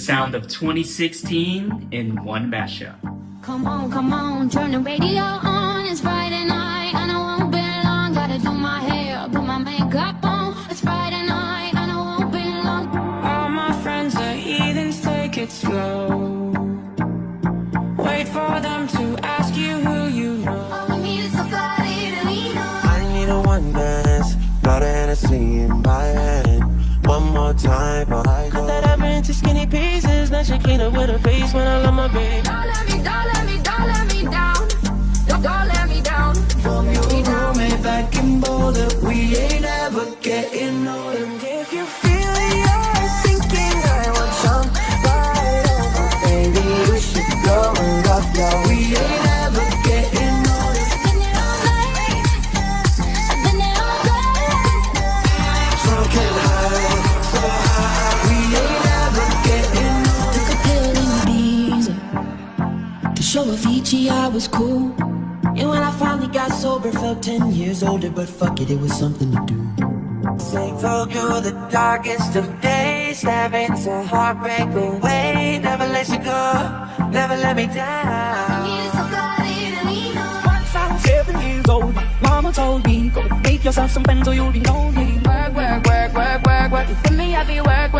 sound of 2016 in one mashup. Come on, turn the radio on. It's Friday night and I won't be long. Gotta do my hair, put my makeup on. It's Friday night and I won't be long. All my friends are heathens, take it slow. Wait for them to ask you who you know. All we need is somebody to lean on. I need a one dance, not a Hennessy in my hand. One more time, but I go. Cut that up into skinny pieces. Now she clean up with her face when I love my baby. Don't let me down. Don't let me down. From your roommate back in Boulder, we ain't ever getting older. And if you feel you're sinking, I will jump right over. Baby, you should go and love ya. We ain't ever getting older. I've been there all night. I've been there all day. Drunk and high, so high. We ain't ever getting older. Took a pill in Ibiza to show Avicii I was cool. And when I finally got sober, felt 10 years older. But fuck it, it was something to do. Thankful through the darkest of days. Having a heartbreak away. Never let you go, never let me down. Need somebody to lean on. Once I was 7 years old, my mama told me, go make yourself some friends or you'll be lonely. Work. For me, I be work.